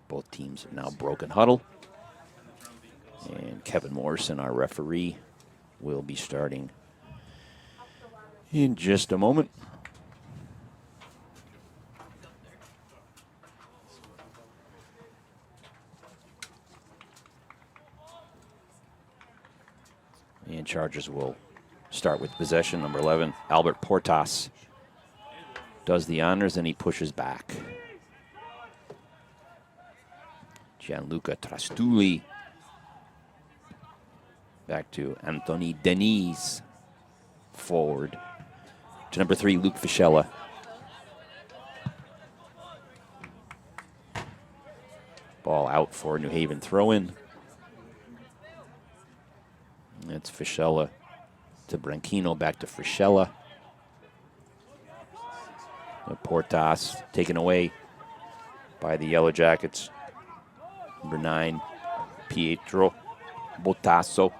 Both teams have now broken huddle. And Kevin Morrison, our referee, will be starting in just a moment. And Chargers will start with possession. Number 11, Albert Portas does the honors, and he pushes back. Gianluca Trastulli. Back to Anthony Denis. Forward to number 3, Luke Fischella. Ball out for New Haven throw-in. That's Fischella to Branchino, back to Fischella. Portas taken away by the Yellow Jackets. Number 9, Pietro Botasso.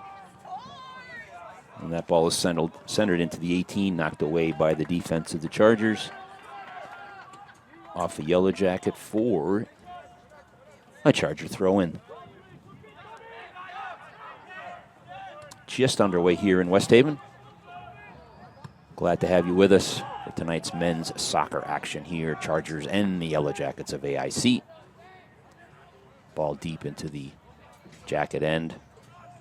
And that ball is centered into the 18, knocked away by the defense of the Chargers. Off the Yellow Jacket for a Charger throw-in. Just underway here in West Haven. Glad to have you with us for tonight's men's soccer action here. Chargers and the Yellow Jackets of AIC. Ball deep into the Jacket end.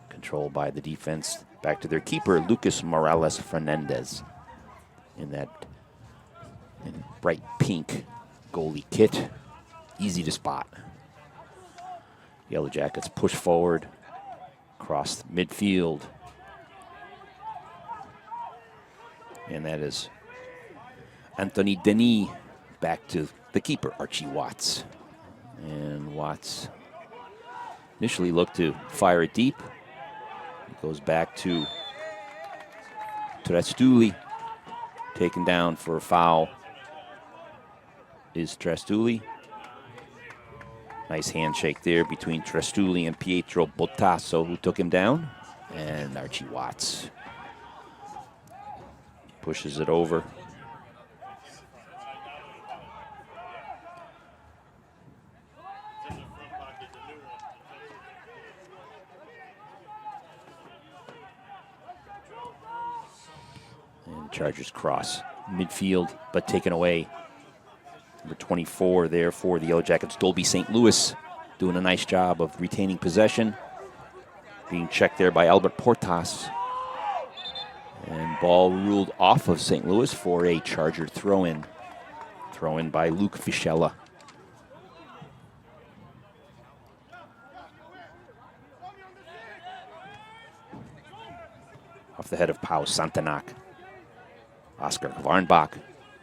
Controlled by the defense. Back to their keeper, Lucas Morales Fernandez. In that bright pink goalie kit. Easy to spot. Yellow Jackets push forward. Across midfield. And that is Anthony Denis back to the keeper, Archie Watts. And Watts initially looked to fire it deep. It goes back to Trastulli. Taken down for a foul is Trastulli. Nice handshake there between Trastulli and Pietro Botasso, who took him down. And Archie Watts pushes it over. And Chargers cross midfield, but taken away. Number 24 there for the Yellow Jackets, Dolby St. Louis, doing a nice job of retaining possession. Being checked there by Albert Portas. And ball ruled off of St. Louis for a Charger throw-in. Throw-in by Luke Fischella. Off the head of Pau Santanac. Oscar Varnbach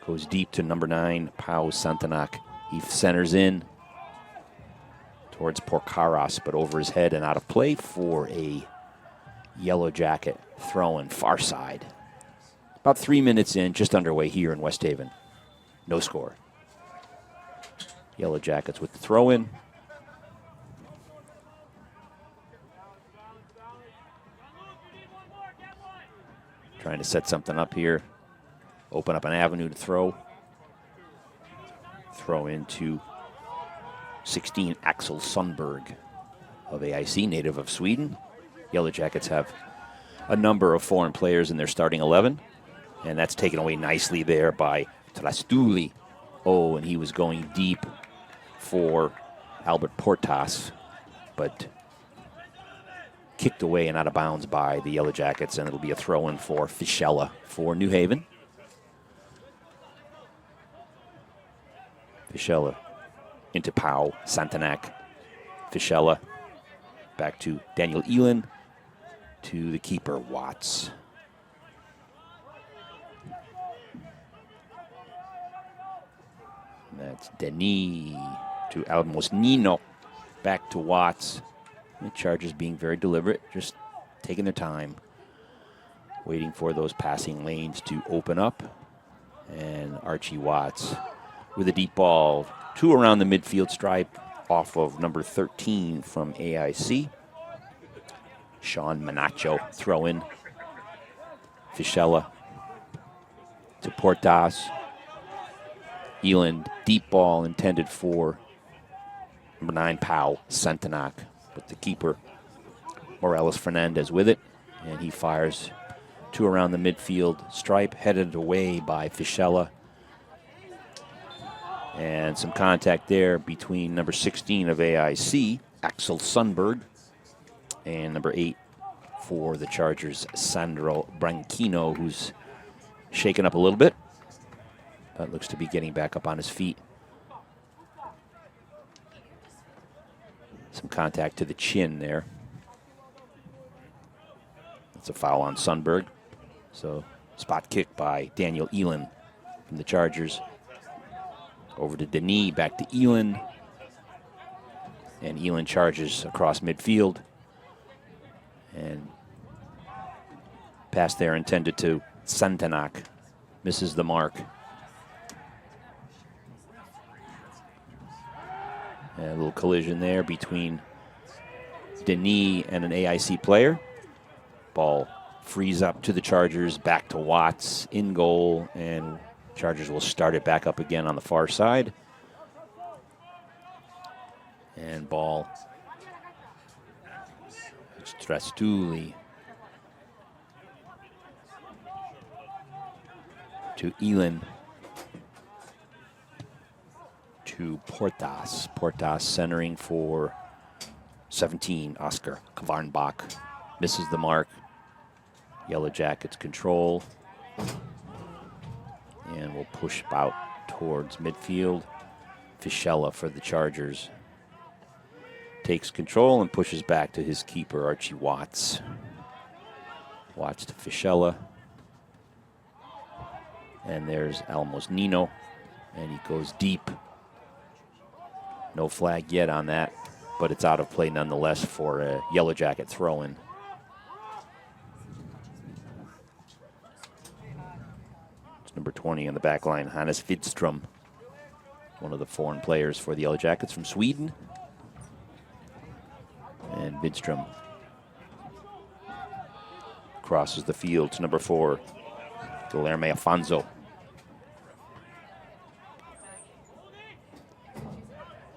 goes deep to number 9, Pau Santanac. He centers in towards Porcaras, but over his head and out of play for a Yellow Jacket throw-in, far side. About 3 minutes in, just underway here in West Haven. No score. Yellow Jackets with the throw-in. Trying to set something up here. Open up an avenue to throw. Throw into 16, Axel Sundberg of AIC, native of Sweden. Yellow Jackets have a number of foreign players in their starting 11. And that's taken away nicely there by Trastulli. Oh, and he was going deep for Albert Portas, but kicked away and out of bounds by the Yellow Jackets, and it'll be a throw-in for Fischella for New Haven. Fischella into Pau Santanac. Fischella back to Daniel Elin, to the keeper, Watts. And that's Denis to Almos Nino, back to Watts. The Chargers being very deliberate, just taking their time, waiting for those passing lanes to open up. And Archie Watts with a deep ball, 2 around the midfield stripe off of number 13 from AIC. Sean Manacho throw in. Fischella to Portas. Eland, deep ball intended for Number 9, Pau Centenac, with the keeper, Morales Fernandez, with it. And he fires to around the midfield stripe, headed away by Fischella. And some contact there between number 16 of AIC, Axel Sundberg, and number 8 for the Chargers, Sandro Branchino, who's shaken up a little bit, but looks to be getting back up on his feet. Some contact to the chin there. That's a foul on Sundberg. So spot kick by Daniel Elin from the Chargers. Over to Denis, back to Elin. And Elin charges across midfield. And pass there intended to Centenac. Misses the mark. And a little collision there between Denis and an AIC player. Ball frees up to the Chargers, back to Watts, in goal, and Chargers will start it back up again on the far side. And ball, it's Trastulli to Elin to Portas. Portas centering for 17, Oscar Kvarnbach. Misses the mark. Yellow Jackets control. And we'll push out towards midfield. Fischella for the Chargers takes control and pushes back to his keeper, Archie Watts. Watts to Fischella. And there's Almos Nino. And he goes deep. No flag yet on that, but it's out of play nonetheless for a Yellow Jacket throw-in. Number 20 on the back line, Hannes Widström, one of the foreign players for the Yellow Jackets from Sweden. And Widström crosses the field to number 4, Guilherme Afonso.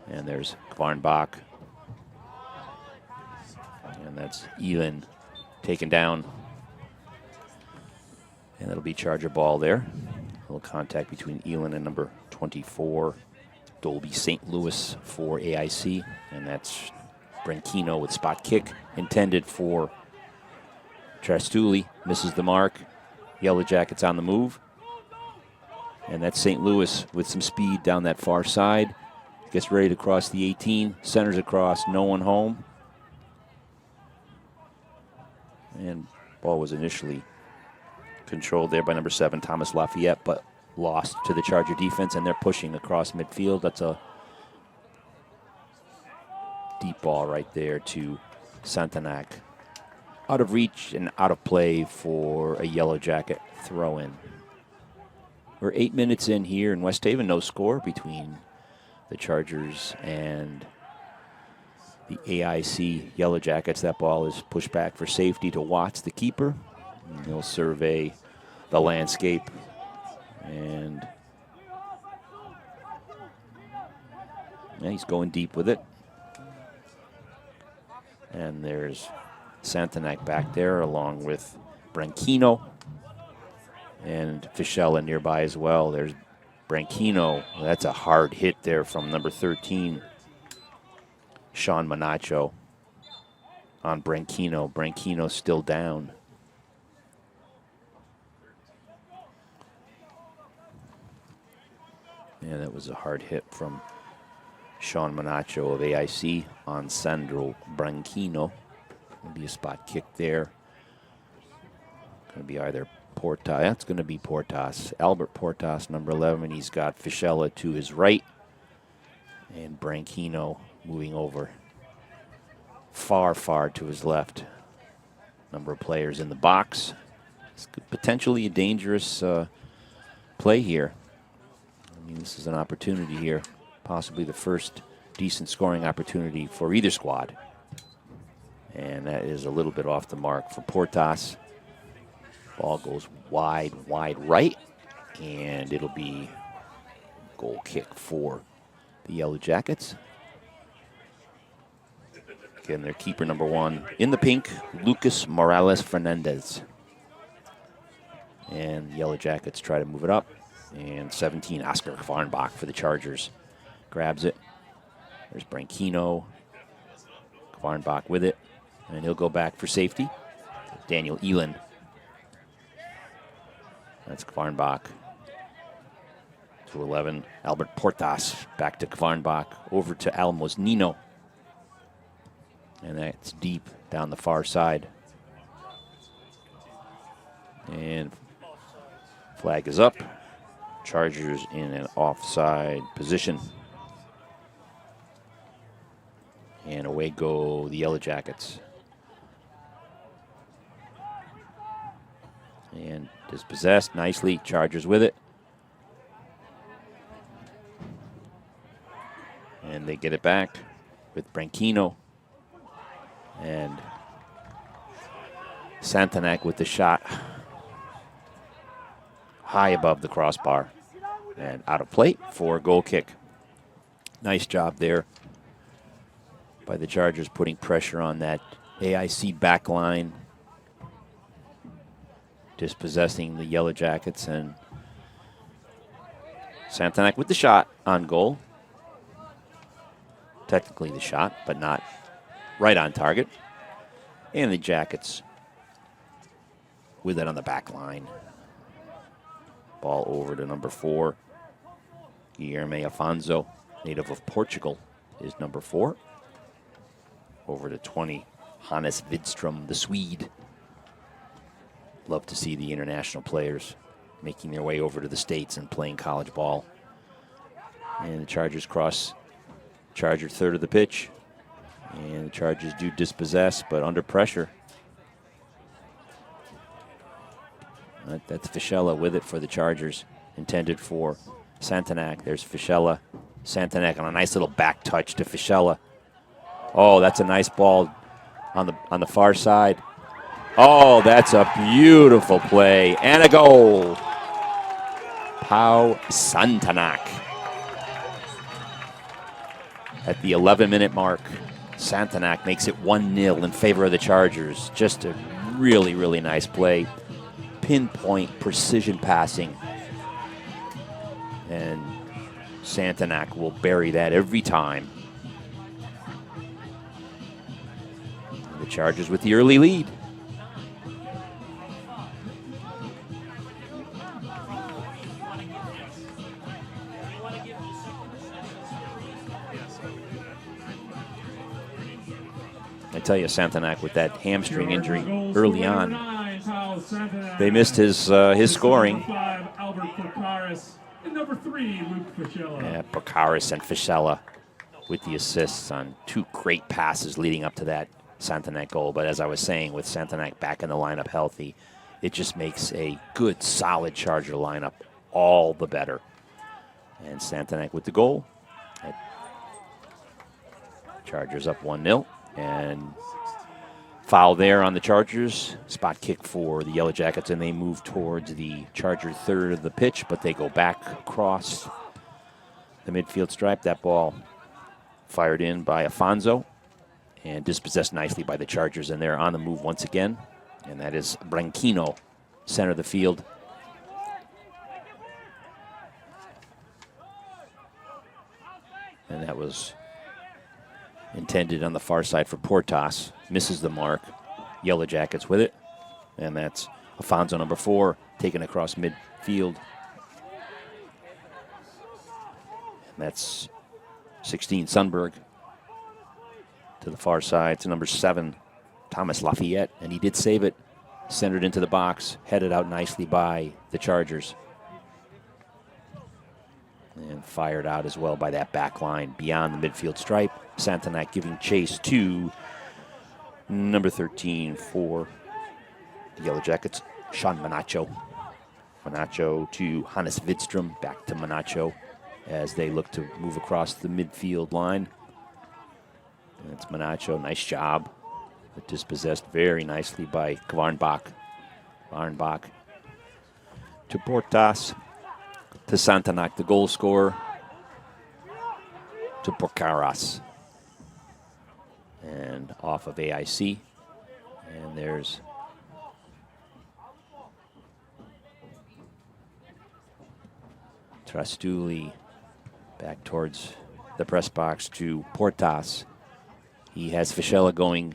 And there's Kvarnbach. And that's Elin taken down. And that'll be Charger ball there. A little contact between Elin and number 24, Dolby St. Louis for AIC. And that's Branchino with spot kick intended for Trastulli. Misses the mark. Yellow Jackets on the move. And that's St. Louis with some speed down that far side. Gets ready to cross the 18. Centers across, no one home. And ball was initially controlled there by number 7, Thomas Lafayette, but lost to the Charger defense, and they're pushing across midfield. That's a deep ball right there to Centenac. Out of reach and out of play for a Yellow Jacket throw-in. We're 8 minutes in here in West Haven. No score between the Chargers and the AIC Yellow Jackets. That ball is pushed back for safety to Watts, the keeper. And he'll survey the landscape. And yeah, he's going deep with it. And there's Centenac back there along with Branchino. And Fischella nearby as well. There's Branchino. That's a hard hit there from number 13, Sean Manacho, on Branchino. Branchino still down. Yeah, that was a hard hit from Sean Manacho of AIC on Sandro Branchino. Going to be a spot kick there. Going to be either Portas. That's going to be Portas. Albert Portas, number 11. He's got Fischella to his right. And Branchino moving over far, far to his left. Number of players in the box. It's potentially a dangerous play here. I mean, this is an opportunity here. Possibly the first decent scoring opportunity for either squad. And that is a little bit off the mark for Portas. Ball goes wide, wide right. And it'll be goal kick for the Yellow Jackets. Again, their keeper number 1 in the pink, Lucas Morales Fernandez. And the Yellow Jackets try to move it up. And 17, Oscar Kvarnbach for the Chargers. Grabs it. There's Branquino. Kvarnbach with it. And he'll go back for safety. Daniel Eland. That's Kvarnbach. To 11, Albert Portas. Back to Kvarnbach. Over to Almos Nino. And that's deep down the far side. And flag is up. Chargers in an offside position. And away go the Yellow Jackets. And dispossessed nicely. Chargers with it. And they get it back with Branquino. And Santanak with the shot. High above the crossbar. And out of play for a goal kick. Nice job there by the Chargers putting pressure on that AIC back line. Dispossessing the Yellow Jackets, and Santanak with the shot on goal. Technically the shot, but not right on target. And the Jackets with it on the back line. Ball over to number 4. Guilherme Afonso, native of Portugal, is number 4. Over to 20, Hannes Widström, the Swede. Love to see the international players making their way over to the States and playing college ball. And the Chargers cross Charger third of the pitch. And the Chargers do dispossess, but under pressure. That's Fischella with it for the Chargers. Intended for Santanak. There's Fischella. Santanak on a nice little back touch to Fischella. Oh, that's a nice ball on the far side. Oh, that's a beautiful play. And a goal. Pau Santanak. At the 11-minute mark, Santanak makes it 1-0 in favor of the Chargers. Just a really, really nice play. Pinpoint precision passing. And Santanak will bury that every time. And the Chargers with the early lead. I tell you, Santanak with that hamstring injury early on, they missed his scoring. Yeah, Procaris and Fischella with the assists on 2 great passes leading up to that Santanak goal. But as I was saying, with Santanak back in the lineup healthy, it just makes a good, solid Charger lineup all the better. And Santanak with the goal. Chargers up 1-0. And foul there on the Chargers. Spot kick for the Yellow Jackets, and they move towards the Charger third of the pitch, but they go back across the midfield stripe. That ball fired in by Afonso and dispossessed nicely by the Chargers, and they're on the move once again. And that is Branquino, center of the field. And that was intended on the far side for Portas. Misses the mark. Yellow Jackets with it. And that's Afonso, number 4, taken across midfield. And that's 16, Sundberg. To the far side to number 7, Thomas Lafayette. And he did save it. Centered into the box. Headed out nicely by the Chargers. And fired out as well by that back line beyond the midfield stripe. Santanak giving chase to number 13 for the Yellow Jackets, Sean Manacho. Manacho to Hannes Widström, back to Manacho as they look to move across the midfield line. And it's Manacho, nice job. But dispossessed very nicely by Kvarnbach. Kvarnbach to Portas. To Santanak, the goal scorer. To Procaras. And off of AIC. And there's Trastuli back towards the press box to Portas. He has Fischella going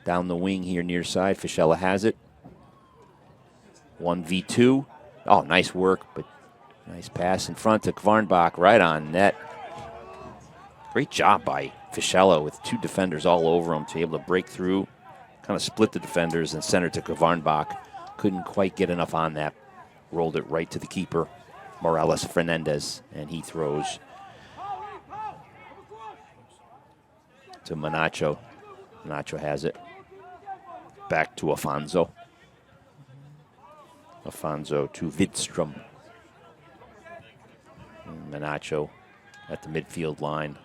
down the wing here near side. Fischella has it. 1v2. Oh, nice work, but nice pass in front to Kvarnbach, right on net. Great job by Fischella with two defenders all over him to be able to break through, kind of split the defenders and center to Kvarnbach. Couldn't quite get enough on that. Rolled it right to the keeper, Morales Fernandez, and he throws to Manacho. Manacho has it. Back to Afonso. Afonso to Widström. And Manacho at the midfield line.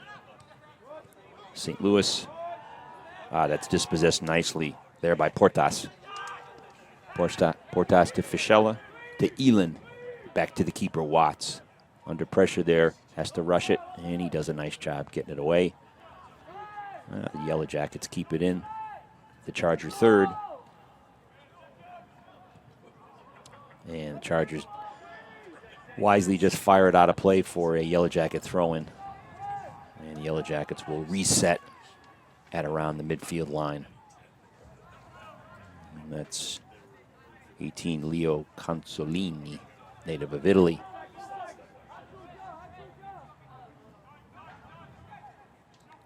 St. Louis. That's dispossessed nicely there by Portas. Portas to Fischella. To Elin. Back to the keeper, Watts. Under pressure there. Has to rush it. And he does a nice job getting it away. The Yellow Jackets keep it in. The Charger third. And the Chargers wisely just fire it out of play for a Yellow Jacket throw-in. And the Yellow Jackets will reset at around the midfield line. And that's 18, Leo Consolini, native of Italy.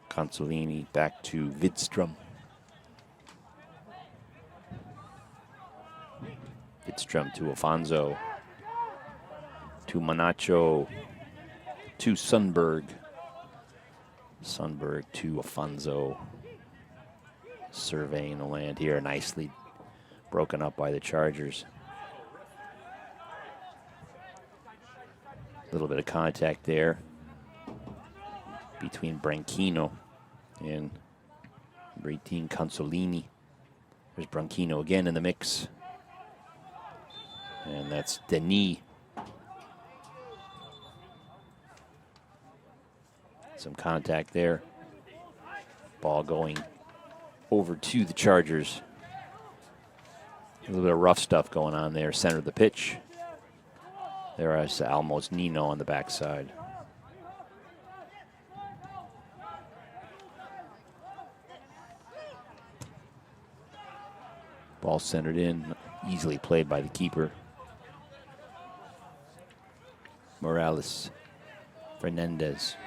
Consolini back to Widström. Widström to Afonso. To Manacho. To Sundberg. Sundberg to Afonso. Surveying the land here, nicely broken up by the Chargers. A little bit of contact there between Branchino and 18 Consolini. There's Branchino again in the mix. And that's Denis. Some contact there. Ball going over to the Chargers. A little bit of rough stuff going on there, center of the pitch. There is Almos Nino on the backside. Ball centered in, easily played by the keeper. Morales Fernandez.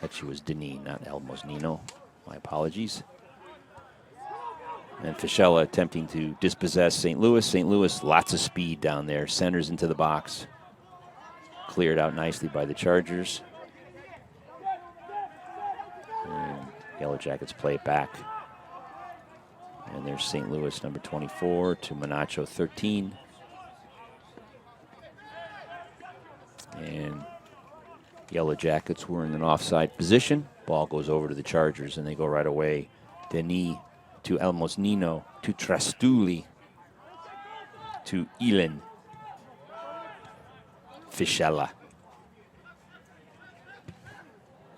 Actually was Denis, not Almos Nino. My apologies. And Fischella attempting to dispossess St. Louis. St. Louis, lots of speed down there. Centers into the box. Cleared out nicely by the Chargers. And Yellow Jackets play it back. And there's St. Louis, number 24, to Manacho, 13. And Yellow Jackets were in an offside position. Ball goes over to the Chargers, and they go right away. Denis to Almos Nino, to Trastuli, to Elin. Fischella.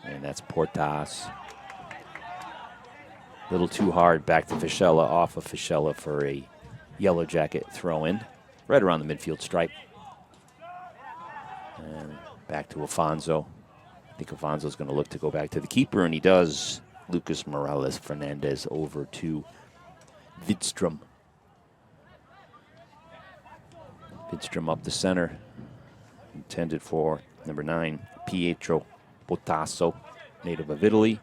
And that's Portas. A little too hard back to Fischella, off of Fischella for a Yellow Jacket throw-in. Right around the midfield stripe. And back to Afonso. I think Afonso's going to look to go back to the keeper, and he does. Lucas Morales Fernandez over to Widström. Widström up the center. Intended for number 9, Pietro Botasso, native of Italy.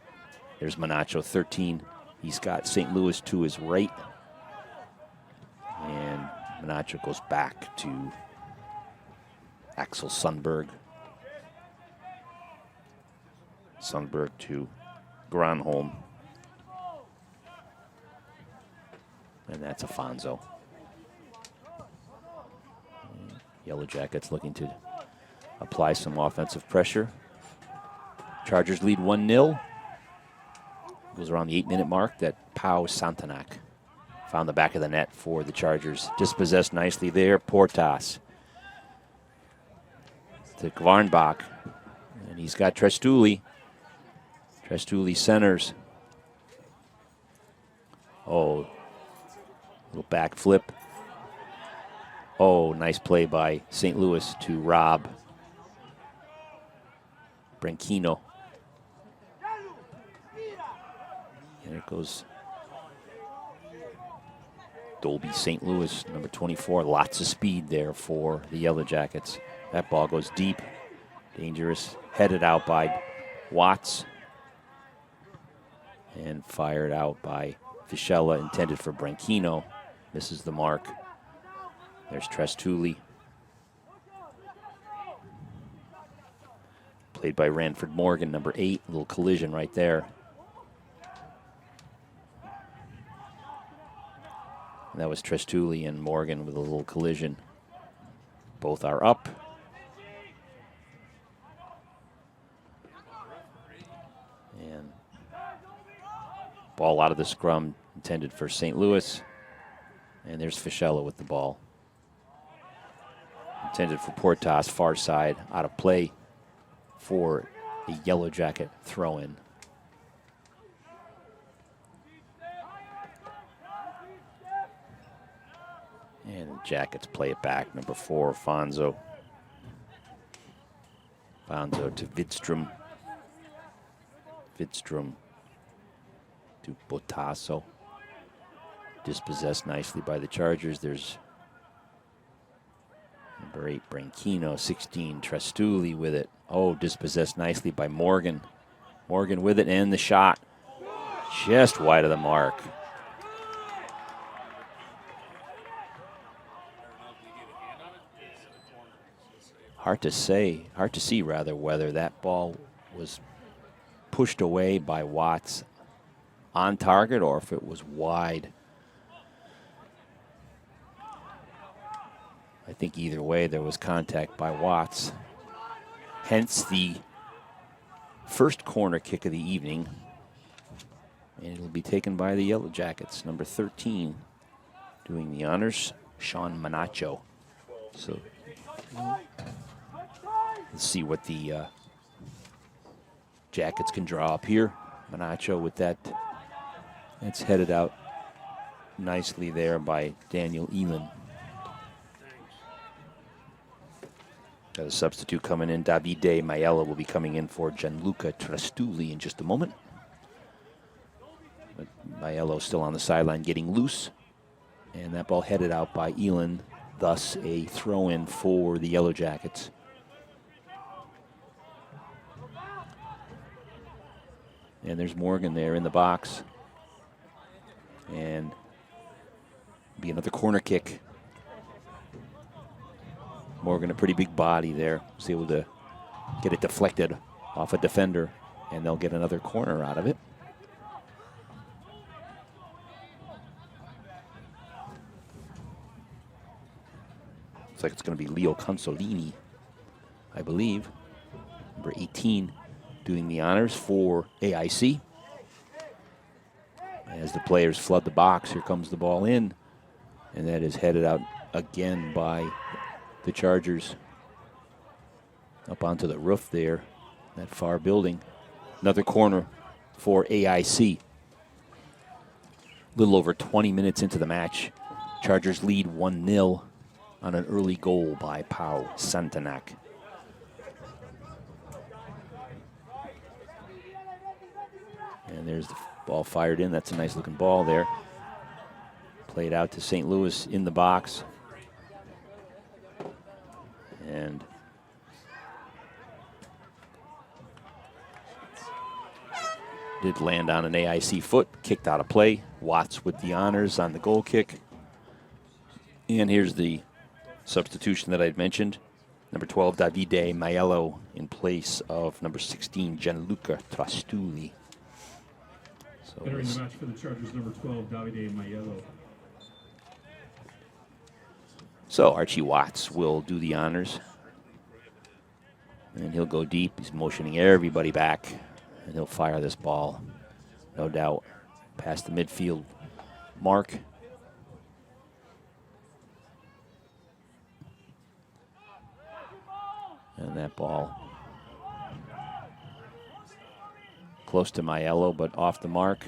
There's Manacho, 13. He's got St. Louis to his right. And Manacho goes back to Axel Sundberg. Sundberg to Granholm. And that's Afonso. Yellow Jackets looking to apply some offensive pressure. Chargers lead 1-0. Goes around the 8-minute mark that Pau Santanak found the back of the net for the Chargers. Dispossessed nicely there. Portas to Kvarnbach. And he's got Trastuli. Trastulli centers. Oh, little back flip. Oh, nice play by St. Louis to rob Branchino. And it goes Dolby St. Louis, number 24. Lots of speed there for the Yellow Jackets. That ball goes deep, dangerous. Headed out by Watts and fired out by Fischella, intended for Branchino. Misses the mark. There's Trastulli. Played by Ranford Morgan, number 8. A little collision right there. And that was Trastulli and Morgan with a little collision. Both are up. And ball out of the scrum, intended for St. Louis. And there's Fischella with the ball. Intended for Portas, far side, out of play for a Yellow Jacket throw-in. And the Jackets play it back. Number 4, Fonzo. Fonzo to Widstrom. Widstrom to Botasso. Dispossessed nicely by the Chargers. There's number 8, Branchino. 16, Trastulli with it. Oh, dispossessed nicely by Morgan. Morgan with it, and the shot. Just wide of the mark. Hard to see rather, whether that ball was pushed away by Watts on target or if it was wide. I think either way there was contact by Watts. Hence the first corner kick of the evening. And it'll be taken by the Yellow Jackets. Number 13 doing the honors, Sean Manacho. So let's see what the Jackets can draw up here. Manacho with that. It's headed out nicely there by Daniel Elin. Got a substitute coming in. Davide Maiella will be coming in for Gianluca Trastulli in just a moment. But Maiello still on the sideline getting loose. And that ball headed out by Elin. Thus a throw-in for the Yellow Jackets. And there's Morgan there in the box. And be another corner kick. Morgan, a pretty big body there. Was able to get it deflected off a defender, and they'll get another corner out of it. Looks like it's going to be Leo Consolini, I believe. Number 18 doing the honors for AIC. As the players flood the box, here comes the ball in, and that is headed out again by the Chargers. Up onto the roof there, that far building. Another corner for AIC. A little over 20 minutes into the match. Chargers lead 1-0 on an early goal by Pau Santanac. And there's the ball fired in. That's a nice looking ball there. Played out to St. Louis in the box. And did land on an AIC foot, kicked out of play. Watts with the honors on the goal kick. And here's the substitution that I'd mentioned. Number 12, Davide Maiello in place of number 16, Gianluca Trastulli. So entering the match for the Chargers, number 12, Davide Maiello. So Archie Watts will do the honors. And he'll go deep. He's motioning everybody back. And he'll fire this ball, no doubt, past the midfield mark. And that ball close to Maiello, but off the mark.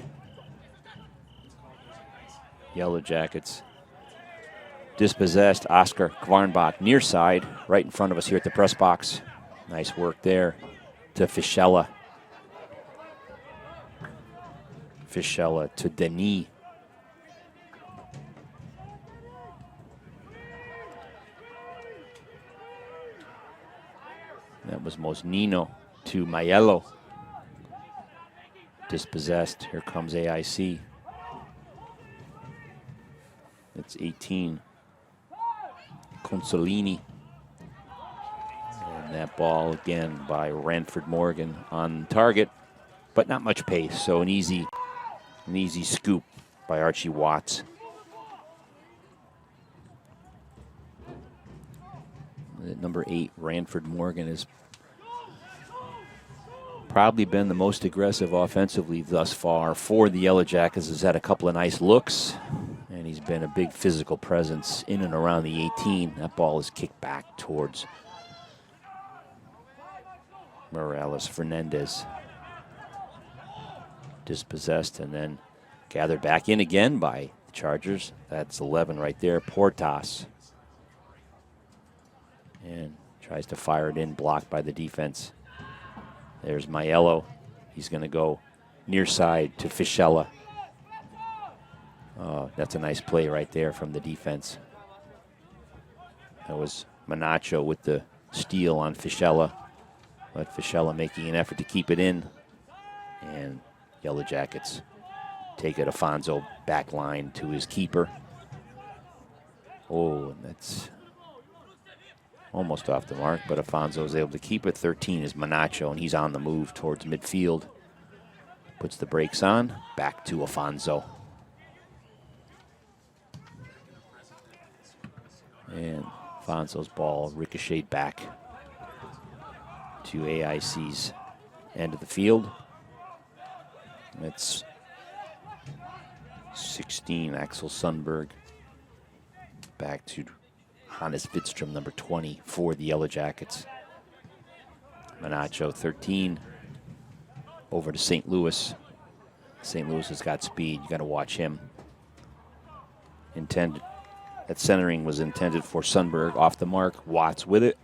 Yellow Jackets dispossessed. Oscar Kvarnbach near side, right in front of us here at the press box. Nice work there to Fischella. Fischella to Denis. That was Mosnino to Maiello. Dispossessed. Here comes AIC. It's 18. Consolini. And that ball again by Ranford Morgan on target, but not much pace. So an easy scoop by Archie Watts. Number 8, Ranford Morgan, has probably been the most aggressive offensively thus far for the Yellow Jackets. Has had a couple of nice looks, and he's been a big physical presence in and around the 18. That ball is kicked back towards Morales Fernandez. Dispossessed and then gathered back in again by the Chargers. That's 11 right there, Portas. And tries to fire it in, blocked by the defense. There's Maiello. He's going to go near side to Fischella. Oh, that's a nice play right there from the defense. That was Manacho with the steal on Fischella. But Fischella making an effort to keep it in. And Yellow Jackets take it. Afonso back line to his keeper. Oh, and that's almost off the mark, but Afonso is able to keep it. 13 is Manacho, and he's on the move towards midfield. Puts the brakes on, back to Afonso. And Afonso's ball ricocheted back to AIC's end of the field. It's 16, Axel Sundberg. Back to Hannes Wittstrom, number 20, for the Yellow Jackets. Manacho, 13. Over to St. Louis. St. Louis has got speed. You got to watch him. That centering was intended for Sundberg. Off the mark. Watts with it.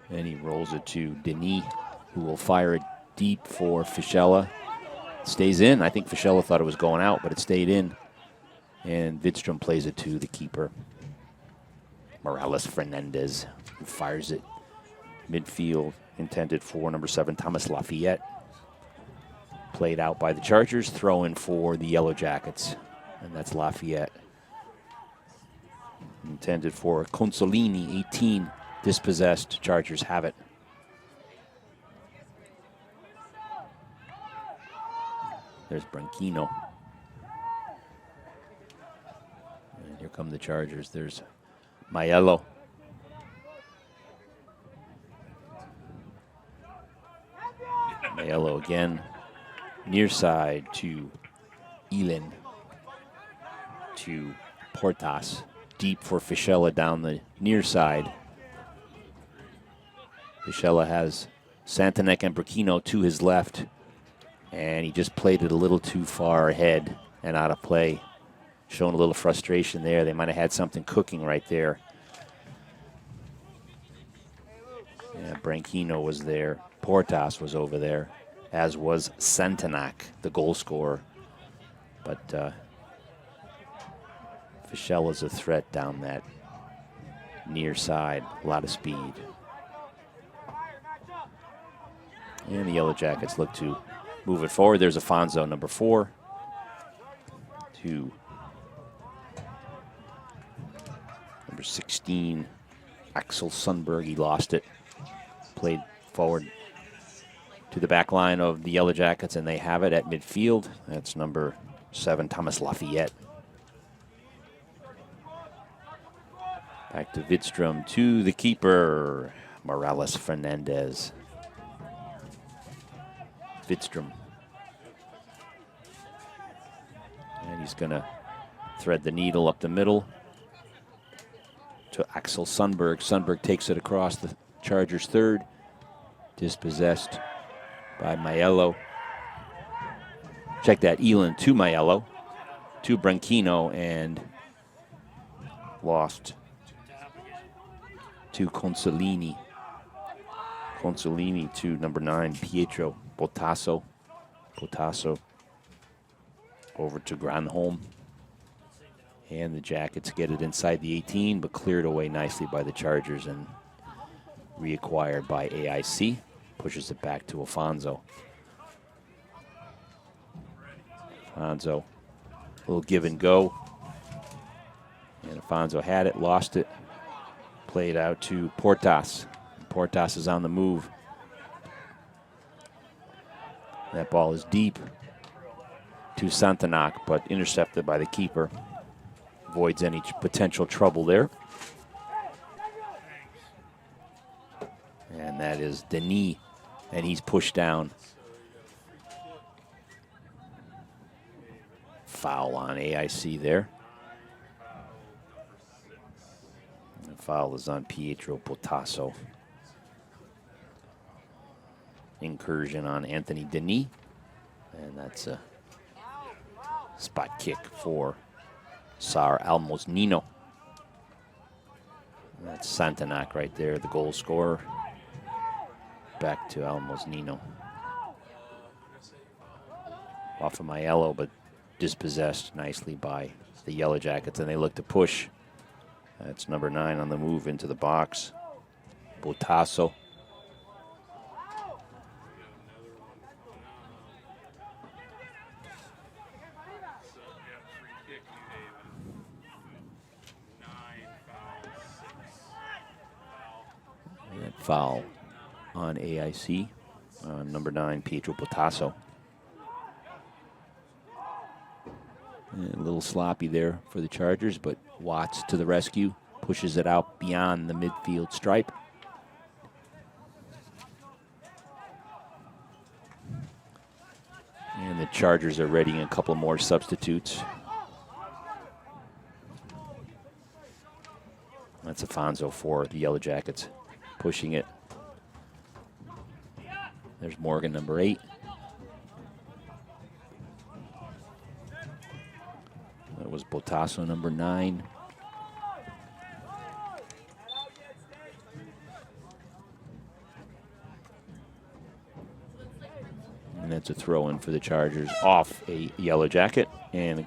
And he rolls it to Denis, who will fire it deep for Fischella. Stays in. I think Fischella thought it was going out, but it stayed in. And Wittstrom plays it to the keeper, Morales Fernandez, who fires it midfield, intended for number 7, Thomas Lafayette. Played out by the Chargers, throw in for the Yellow Jackets. And that's Lafayette. Intended for Consolini, 18, dispossessed. Chargers have it. There's Branquino. And here come the Chargers. There's Maiello. Maiello again. Near side to Elin. To Portas. Deep for Fischella down the near side. Fischella has Santanek and Branquino to his left. And he just played it a little too far ahead and out of play. Showing a little frustration there. They might have had something cooking right there. Yeah, Branquino was there. Portas was over there, as was Santanak, the goal scorer. But Fischella's a threat down that near side. A lot of speed. And the Yellow Jackets look to move it forward. There's Afonso, number 4. To number 16, Axel Sundberg. He lost it. Played forward to the back line of the Yellow Jackets, and they have it at midfield. That's number 7, Thomas Lafayette. Back to Wittstrom, to the keeper, Morales Fernandez. Wittstrom. And he's going to thread the needle up the middle. to Axel Sundberg. Sundberg takes it across the Chargers' third. Dispossessed by Maiello. Check that, Elin to Maiello, to Branchino, and lost to Consolini. Consolini to number 9, Pietro Botasso. Botasso over to Granholm. And the Jackets get it inside the 18, but cleared away nicely by the Chargers and reacquired by AIC. Pushes it back to Afonso. Afonso, a little give and go. And Afonso had it, lost it. Played out to Portas. Portas is on the move. That ball is deep to Santanac, but intercepted by the keeper. Avoids any potential trouble there. And that is Denis, and he's pushed down. Foul on AIC there. The foul is on Pietro Botasso. Incursion on Anthony Denis. And that's a spot kick for Sar Almosnino. That's Santanac right there, the goal scorer. Back to Almosnino. Off of Maiello, but dispossessed nicely by the Yellow Jackets, and they look to push. That's number 9 on the move into the box. Botasso. And foul on AIC, number 9, Pietro Botasso. And a little sloppy there for the Chargers, but Watts to the rescue, pushes it out beyond the midfield stripe. And the Chargers are readying a couple more substitutes. That's Afonso for the Yellow Jackets, pushing it. There's Morgan, number 8. That was Botasso, number 9. And that's a throw-in for the Chargers off a Yellow Jacket. And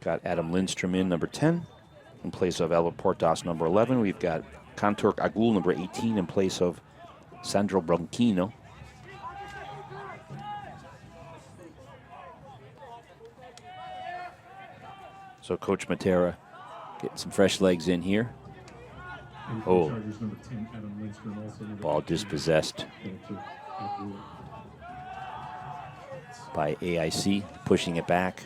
got Adam Lindstrom in, number 10, in place of Elba Portas, number 11. We've got Kanturk Agul, number 18, in place of Sandro Branchino. So Coach Matera getting some fresh legs in here. Oh, ball dispossessed by AIC, pushing it back.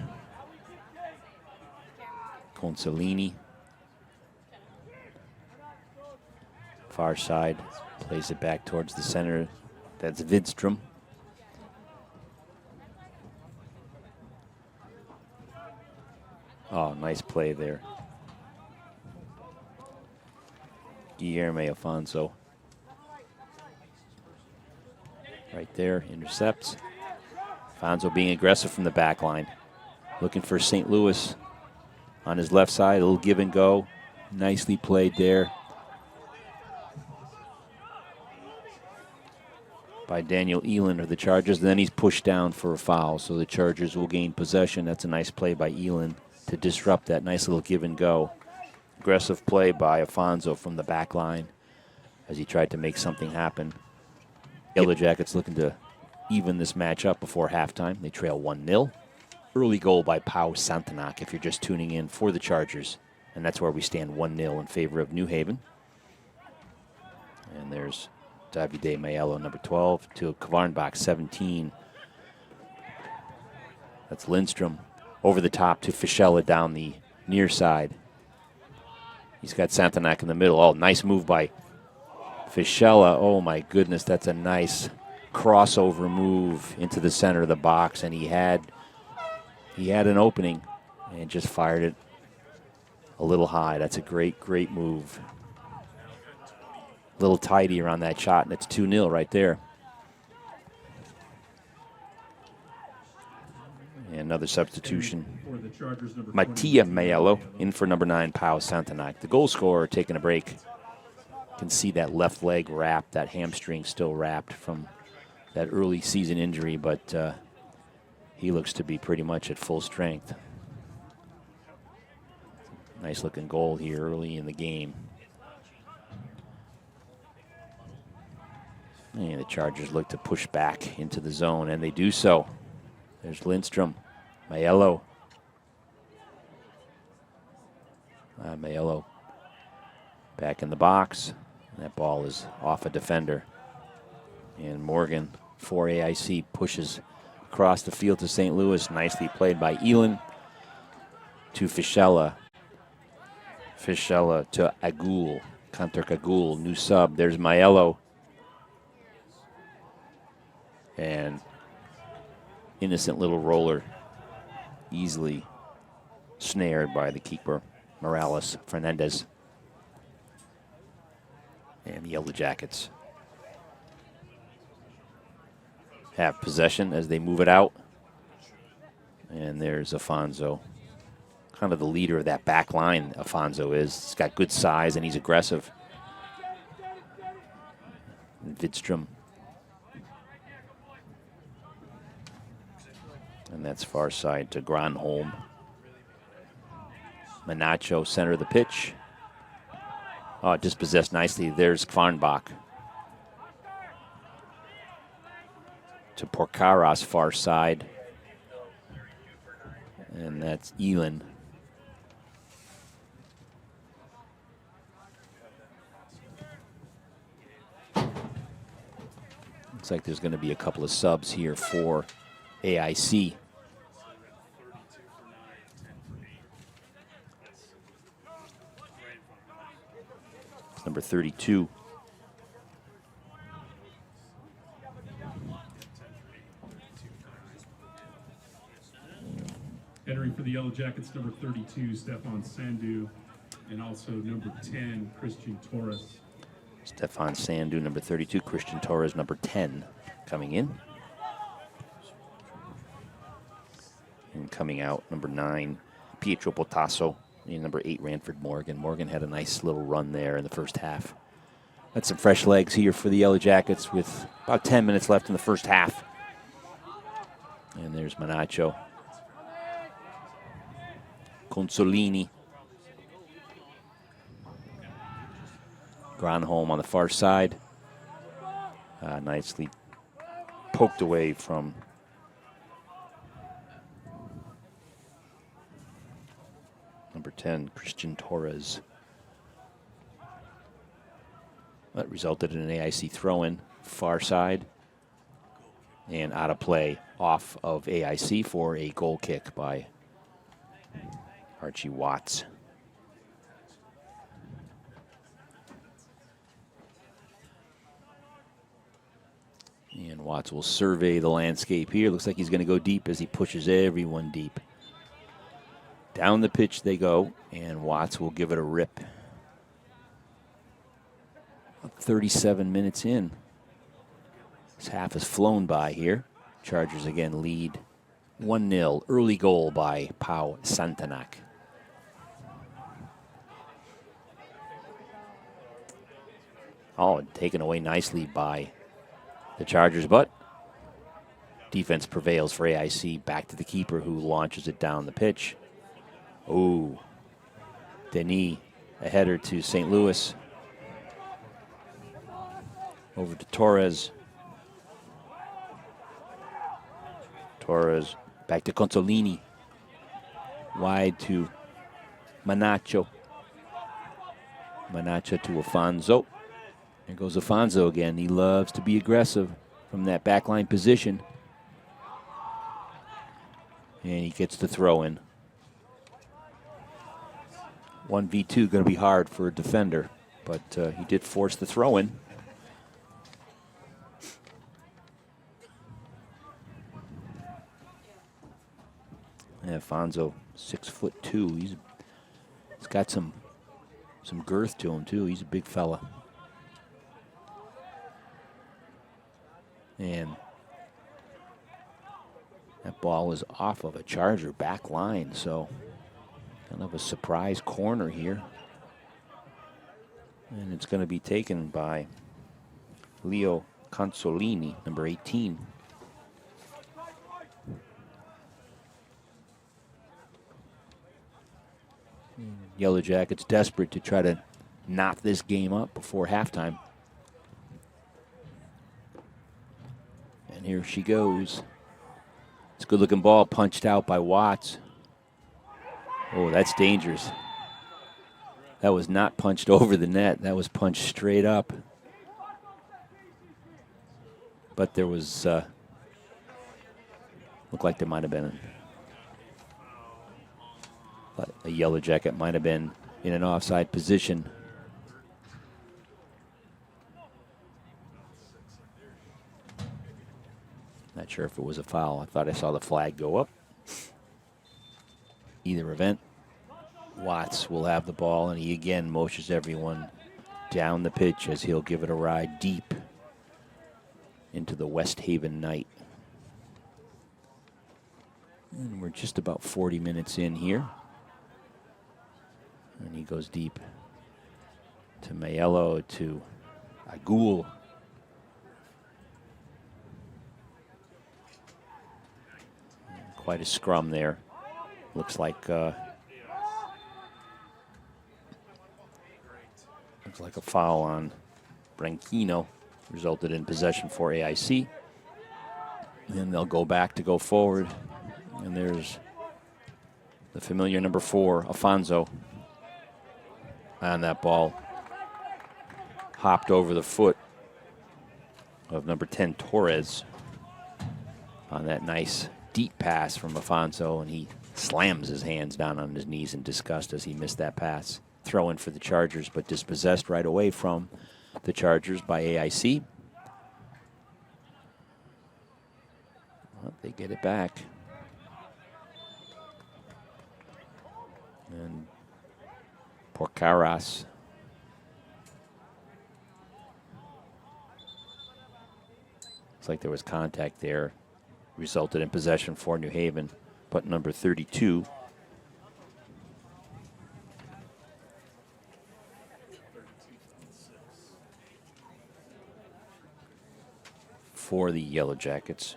Consolini, far side, plays it back towards the center. That's Widstrom. Oh, nice play there. Guilherme Afonso. Right there, intercepts. Afonso being aggressive from the back line. Looking for St. Louis on his left side, a little give and go. Nicely played there by Daniel Elin of the Chargers. Then he's pushed down for a foul, so the Chargers will gain possession. That's a nice play by Elin to disrupt that nice little give and go. Aggressive play by Afonso from the back line as he tried to make something happen. Yellow Jackets looking to even this match up before halftime. They trail 1-0. Early goal by Pau Santanac if you're just tuning in for the Chargers. And that's where we stand 1-0 in favor of New Haven. And there's Davide Maiello, number 12, to Kvarnbach, 17. That's Lindstrom over the top to Fischella down the near side. He's got Santanak in the middle. Oh, nice move by Fischella. Oh, my goodness, that's a nice crossover move into the center of the box, and he had an opening and just fired it a little high. That's a great, great move. A little tidy around that shot, and it's 2-0 right there. And another substitution. Mattia Maiello in for number 9, Pau Santanak. The goal scorer taking a break. You can see that left leg wrapped, that hamstring still wrapped from that early season injury, but he looks to be pretty much at full strength. Nice looking goal here early in the game. And the Chargers look to push back into the zone, and they do so. There's Lindstrom, Maiello. Maiello back in the box. That ball is off a defender. And Morgan, for AIC, pushes across the field to St. Louis. Nicely played by Elin to Fischella. Fischella to Agul. Contro Agul, new sub. There's Maiello. And innocent little roller, easily snared by the keeper, Morales Fernandez. And the Yellow Jackets have possession as they move it out. And there's Afonso, kind of the leader of that back line. Afonso is. He's got good size and he's aggressive. And Widstrom. And that's far side to Granholm. Manacho, center of the pitch. Oh, dispossessed nicely. There's Kvarnbach. To Porcaras, far side. And that's Elin. Looks like there's going to be a couple of subs here for AIC. Number 32. Entering for the Yellow Jackets, number 32, Stefan Sandu, and also number 10, Christian Torres. Stefan Sandu, number 32. Christian Torres, number 10, coming in. And coming out, number 9, Pietro Potasso. And number 8, Ranford Morgan. Morgan had a nice little run there in the first half. That's some fresh legs here for the Yellow Jackets with about 10 minutes left in the first half. And there's Manacho. Consolini. Granholm on the far side. Nicely poked away from number 10, Christian Torres. That resulted in an AIC throw-in, far side, and out of play off of AIC for a goal kick by Archie Watts. And Watts will survey the landscape here. Looks like he's going to go deep as he pushes everyone deep. Down the pitch they go, and Watts will give it a rip. 37 minutes in. This half has flown by here. Chargers again lead 1-0. Early goal by Pau Santanak. Oh, taken away nicely by the Chargers, but defense prevails for AIC. Back to the keeper who launches it down the pitch. Ooh, Denis, a header to St. Louis. Over to Torres. Torres, back to Consolini. Wide to Manacho. Manacho to Afonso. There goes Afonso again. He loves to be aggressive from that backline position. And he gets the throw in. 1v2 going to be hard for a defender, but he did force the throw in. And Afonso, 6'2". He's got some girth to him too. He's a big fella. And that ball is off of a Charger back line, so kind of a surprise corner here. And it's going to be taken by Leo Consolini, number 18. Yellow Jackets desperate to try to knock this game up before halftime. And here she goes. It's a good-looking ball punched out by Watts. Oh, that's dangerous. That was not punched over the net. That was punched straight up. But there was, looked like there might have been a Yellow Jacket might have been in an offside position. Not sure if it was a foul. I thought I saw the flag go up. Either event, Watts will have the ball, and he again motions everyone down the pitch as he'll give it a ride deep into the West Haven night. And we're just about 40 minutes in here. And he goes deep to Mayello, to Agul. Quite a scrum there. Looks like a foul on Branquino. Resulted in possession for AIC. And they'll go back to go forward. And there's the familiar number 4, Afonso. And that ball hopped over the foot of number 10, Torres, on that nice deep pass from Afonso, and he slams his hands down on his knees in disgust as he missed that pass. Throw in for the Chargers, but dispossessed right away from the Chargers by AIC. Well, they get it back. And Porcaras. Looks like there was contact there. Resulted in possession for New Haven, but number 32. For the Yellow Jackets.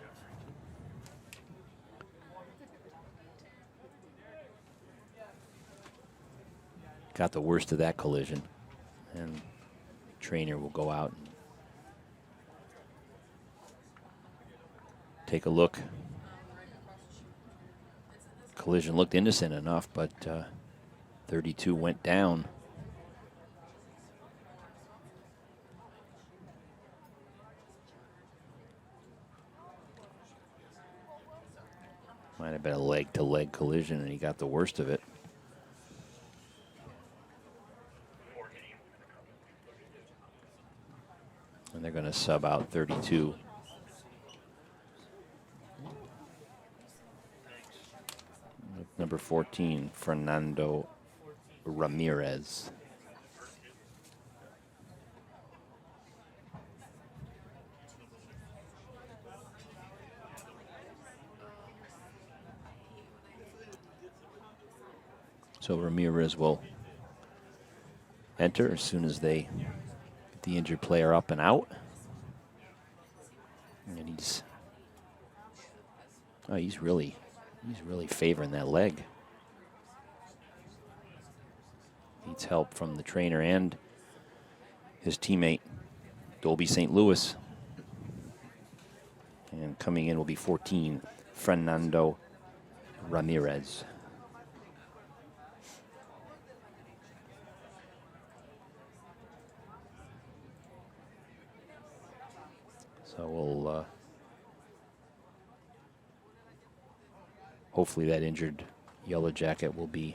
Got the worst of that collision, and trainer will go out and take a look. Collision looked innocent enough, but 32 went down. Might have been a leg-to-leg collision, and he got the worst of it. And they're going to sub out 32. Number 14, Fernando Ramirez. So Ramirez will enter as soon as they get the injured player up and out. And he's really favoring that leg. Needs help from the trainer and his teammate, Dolby St. Louis. And coming in will be 14, Fernando Ramirez. So we'll hopefully that injured Yellow Jacket will be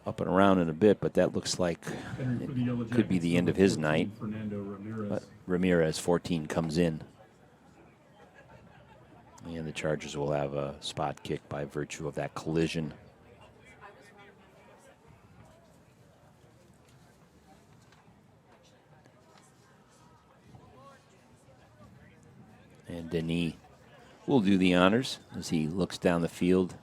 up and around in a bit, but that looks like it could be the end of his night. But Ramirez, 14, comes in. And the Chargers will have a spot kick by virtue of that collision. And Denis will do the honors as he looks down the field.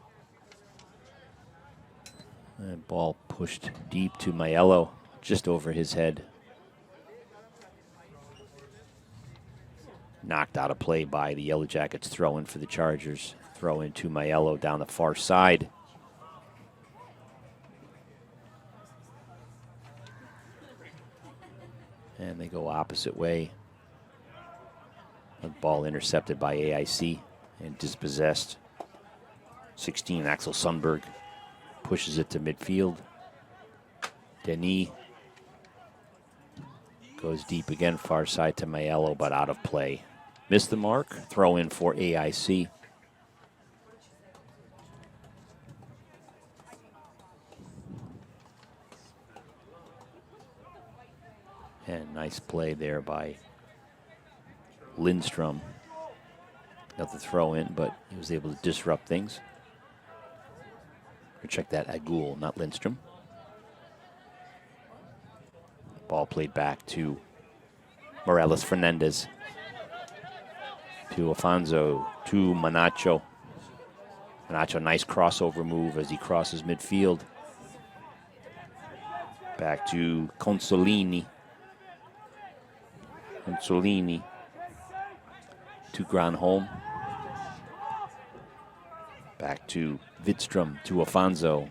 That ball pushed deep to Maiello, just over his head. Knocked out of play by the Yellow Jackets, throw in for the Chargers. Throw in to Maiello down the far side. And they go opposite way. The ball intercepted by AIC and dispossessed. 16, Axel Sundberg pushes it to midfield. Denis goes deep again, far side to Maiello, but out of play. Missed the mark, throw in for AIC. And nice play there by Lindstrom. Not the throw in, but he was able to disrupt things. Check that, Agul, not Lindstrom. Ball played back to Morales Fernandez. To Afonso, to Manacho. Manacho, nice crossover move as he crosses midfield. Back to Consolini. Consolini to Granholm. Back to Widstrom, to Afonso.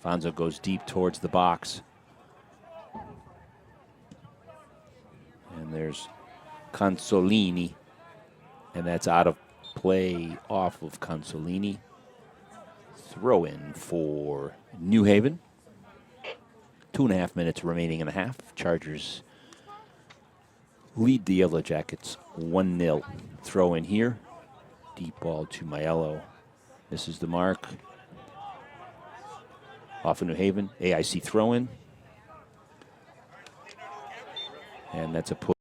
Afonso goes deep towards the box. And there's Consolini. And that's out of play off of Consolini. Throw in for New Haven. 2.5 minutes remaining in the half. Chargers lead the Yellow Jackets 1-0. Throw in here. Deep ball to Maiello. Misses the mark. Off of New Haven. AIC throw in. And that's a push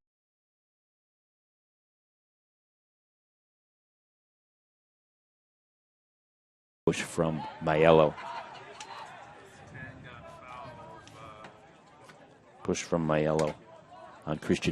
from Maiello. Push from Maiello on Christian